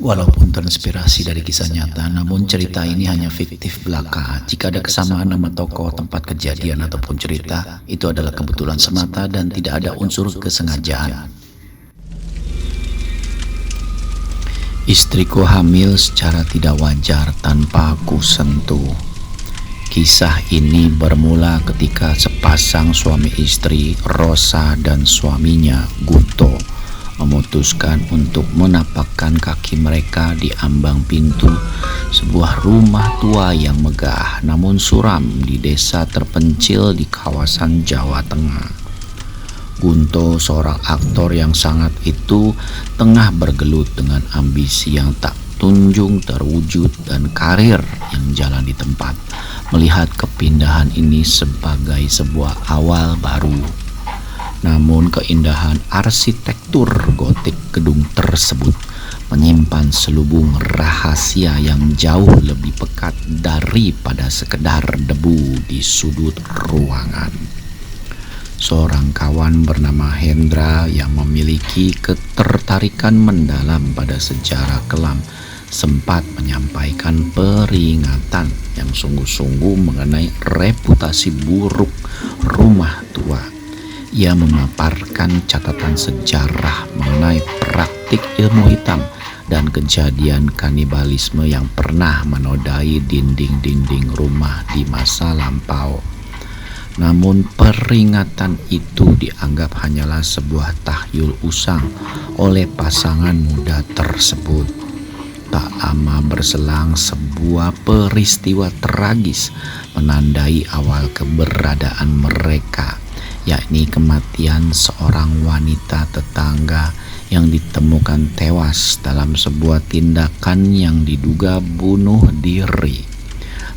Walaupun terinspirasi dari kisah nyata, namun cerita ini hanya fiktif belaka. Jika ada kesamaan nama tokoh, tempat kejadian, ataupun cerita, itu adalah kebetulan semata dan tidak ada unsur kesengajaan. Istriku hamil secara tidak wajar tanpa aku sentuh. Kisah ini bermula ketika sepasang suami istri, Rosa dan suaminya, Gunto, memutuskan untuk menapakkan kaki mereka di ambang pintu sebuah rumah tua yang megah namun suram di desa terpencil di kawasan Jawa Tengah. Gunto, seorang aktor yang sangat itu, tengah bergelut dengan ambisi yang tak tunjung terwujud dan karir yang jalan di tempat, melihat kepindahan ini sebagai sebuah awal baru. Namun keindahan arsitektur gotik gedung tersebut menyimpan selubung rahasia yang jauh lebih pekat daripada sekedar debu di sudut ruangan. Seorang kawan bernama Hendra yang memiliki ketertarikan mendalam pada sejarah kelam sempat menyampaikan peringatan yang sungguh-sungguh mengenai reputasi buruk rumah tua. Ia memaparkan catatan sejarah mengenai praktik ilmu hitam dan kejadian kanibalisme yang pernah menodai dinding-dinding rumah di masa lampau. Namun peringatan itu dianggap hanyalah sebuah tahyul usang oleh pasangan muda tersebut. Tak lama berselang, sebuah peristiwa tragis menandai awal keberadaan mereka, yakni kematian seorang wanita tetangga yang ditemukan tewas dalam sebuah tindakan yang diduga bunuh diri.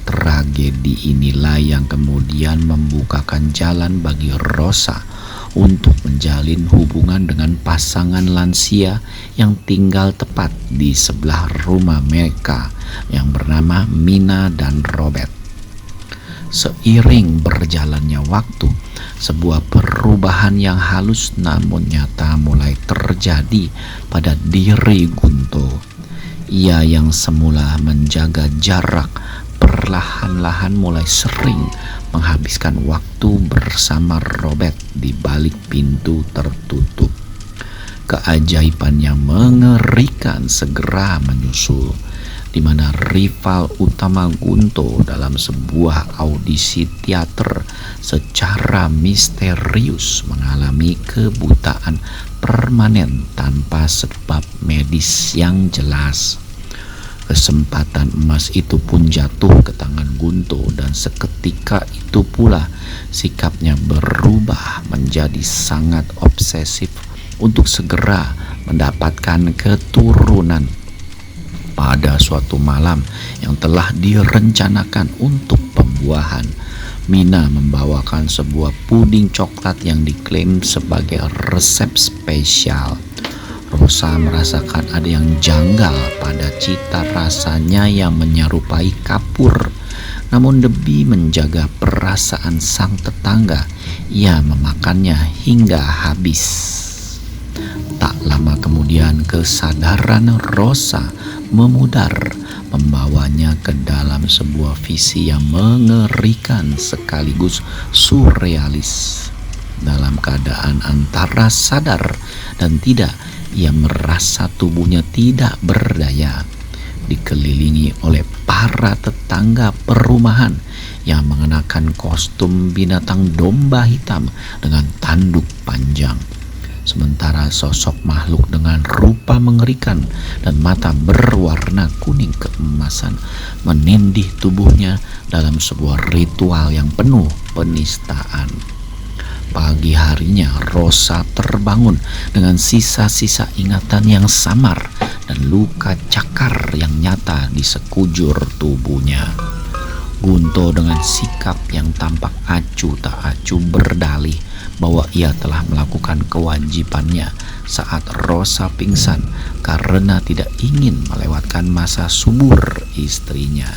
Tragedi inilah yang kemudian membukakan jalan bagi Rosa untuk menjalin hubungan dengan pasangan lansia yang tinggal tepat di sebelah rumah mereka yang bernama Mina dan Robert. Seiring berjalannya waktu, sebuah perubahan yang halus namun nyata mulai terjadi pada diri Gunto. Ia yang semula menjaga jarak perlahan-lahan mulai sering menghabiskan waktu bersama Robert di balik pintu tertutup. Keajaiban yang mengerikan segera menyusul, di mana rival utama Gunto dalam sebuah audisi teater secara misterius mengalami kebutaan permanen tanpa sebab medis yang jelas. Kesempatan emas itu pun jatuh ke tangan Gunto dan seketika itu pula sikapnya berubah menjadi sangat obsesif untuk segera mendapatkan keturunan. Pada suatu malam yang telah direncanakan untuk pembuahan, Mina membawakan sebuah puding coklat yang diklaim sebagai resep spesial. Rosa merasakan ada yang janggal pada cita rasanya yang menyerupai kapur. Namun demi menjaga perasaan sang tetangga, ia memakannya hingga habis. Tak lama kemudian kesadaran Rosa memudar, membawanya ke dalam sebuah visi yang mengerikan sekaligus surrealis. Dalam keadaan antara sadar dan tidak, ia merasa tubuhnya tidak berdaya, dikelilingi oleh para tetangga perumahan yang mengenakan kostum binatang domba hitam dengan tanduk panjang. Sementara sosok makhluk dengan rupa mengerikan dan mata berwarna kuning keemasan menindih tubuhnya dalam sebuah ritual yang penuh penistaan. Pagi harinya Rosa terbangun dengan sisa-sisa ingatan yang samar dan luka cakar yang nyata di sekujur tubuhnya. Gunto dengan sikap yang tampak acuh tak acuh berdalih bahwa ia telah melakukan kewajibannya saat Rosa pingsan karena tidak ingin melewatkan masa subur istrinya.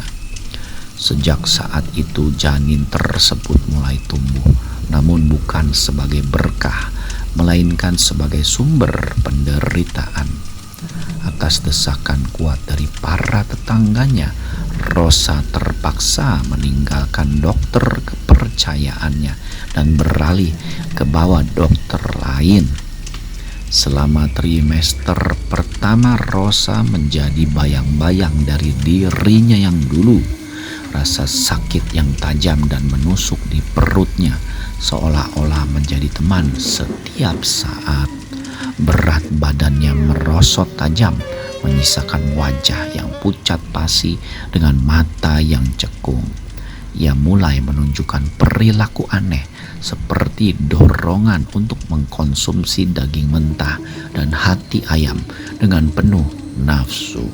Sejak saat itu janin tersebut mulai tumbuh, namun bukan sebagai berkah, melainkan sebagai sumber penderitaan. Atas desakan kuat dari para tetangganya, Rosa terpaksa meninggalkan dokter kepercayaannya dan beralih ke bawah dokter lain. Selama trimester pertama, Rosa menjadi bayang-bayang dari dirinya yang dulu. Rasa sakit yang tajam dan menusuk di perutnya seolah-olah menjadi teman setiap saat. Berat badannya merosot tajam, menyisakan wajah yang pucat pasi dengan mata yang cekung. Ia mulai menunjukkan perilaku aneh seperti dorongan untuk mengkonsumsi daging mentah dan hati ayam dengan penuh nafsu.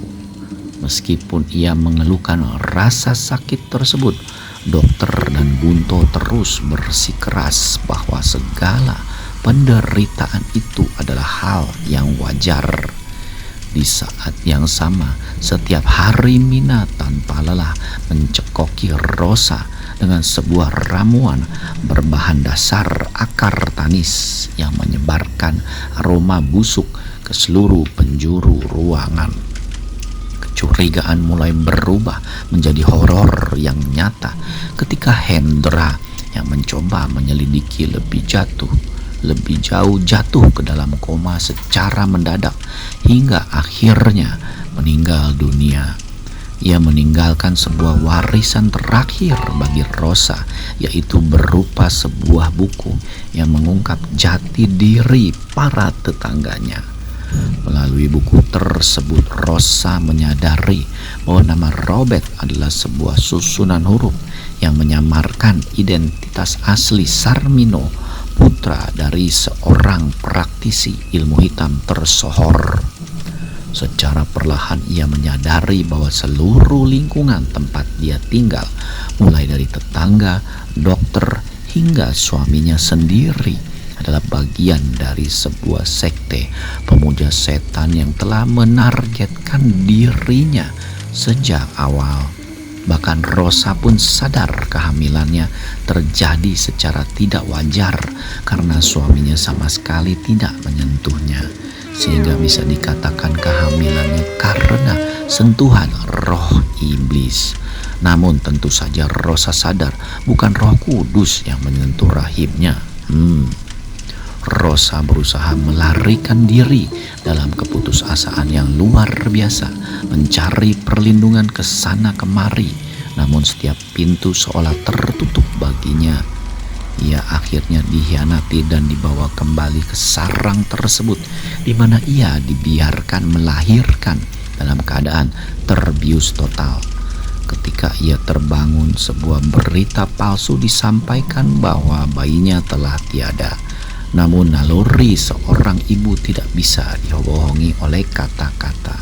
Meskipun ia mengeluhkan rasa sakit tersebut, dokter dan Bunto terus bersikeras bahwa segala penderitaan itu adalah hal yang wajar. Di saat yang sama, setiap hari Mina tanpa lelah mencekoki Rosa dengan sebuah ramuan berbahan dasar akar tanis yang menyebarkan aroma busuk ke seluruh penjuru ruangan. Kecurigaan mulai berubah menjadi horor yang nyata ketika Hendra yang mencoba menyelidiki lebih jauh jatuh ke dalam koma secara mendadak hingga akhirnya meninggal dunia. Ia meninggalkan sebuah warisan terakhir bagi Rosa, yaitu berupa sebuah buku yang mengungkap jati diri para tetangganya. Melalui buku tersebut, Rosa menyadari bahwa nama Robert adalah sebuah susunan huruf yang menyamarkan identitas asli Sarmino, putra dari seorang praktisi ilmu hitam tersohor. Secara perlahan ia menyadari bahwa seluruh lingkungan tempat dia tinggal, mulai dari tetangga, dokter, hingga suaminya sendiri, adalah bagian dari sebuah sekte pemuja setan yang telah menargetkan dirinya sejak awal. Bahkan Rosa pun sadar kehamilannya terjadi secara tidak wajar karena suaminya sama sekali tidak menyentuhnya, sehingga bisa dikatakan kehamilannya karena sentuhan roh iblis. Namun tentu saja Rosa sadar bukan Roh Kudus yang menyentuh rahimnya. Rosa berusaha melarikan diri dalam keputusasaan yang luar biasa, mencari perlindungan ke sana kemari, namun setiap pintu seolah tertutup baginya. Ia akhirnya dikhianati dan dibawa kembali ke sarang tersebut, di mana ia dibiarkan melahirkan dalam keadaan terbius total. Ketika ia terbangun, sebuah berita palsu disampaikan bahwa bayinya telah tiada. Namun naluri seorang ibu tidak bisa dibohongi oleh kata-kata.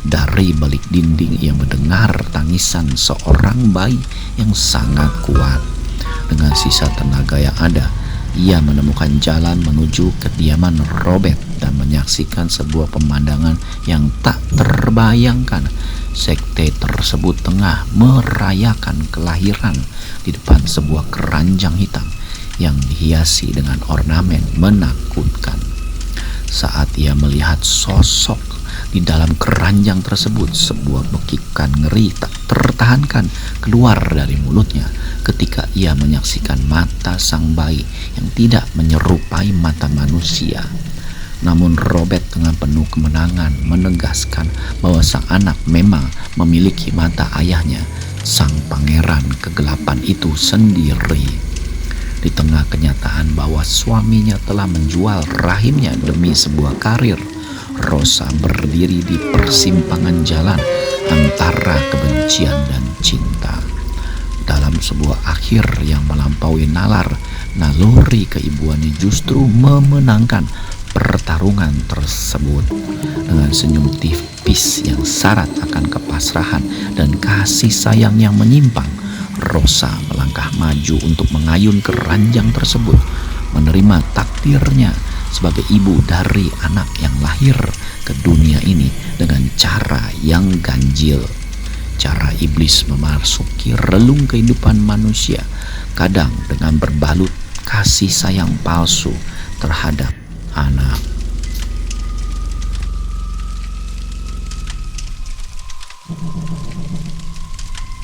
Dari balik dinding ia mendengar tangisan seorang bayi yang sangat kuat. Dengan sisa tenaga yang ada, ia menemukan jalan menuju kediaman Robert dan menyaksikan sebuah pemandangan yang tak terbayangkan. Sekte tersebut tengah merayakan kelahiran di depan sebuah keranjang hitam yang dihiasi dengan ornamen menakutkan. Saat ia melihat sosok di dalam keranjang tersebut, sebuah bekikan ngeri tak tertahankan keluar dari mulutnya ketika ia menyaksikan mata sang bayi yang tidak menyerupai mata manusia. Namun Robert dengan penuh kemenangan menegaskan bahwa sang anak memang memiliki mata ayahnya, sang pangeran kegelapan itu sendiri. Di tengah kenyataan bahwa suaminya telah menjual rahimnya demi sebuah karir, Rosa berdiri di persimpangan jalan antara kebencian dan cinta. Dalam sebuah akhir yang melampaui nalar, naluri keibuannya justru memenangkan pertarungan tersebut. Dengan senyum tipis yang syarat akan kepasrahan dan kasih sayang yang menyimpang, Rosa melangkah maju untuk mengayun keranjang tersebut, menerima takdirnya sebagai ibu dari anak yang lahir ke dunia ini dengan cara yang ganjil. Cara iblis memasuki relung kehidupan manusia, kadang dengan berbalut kasih sayang palsu terhadap anak.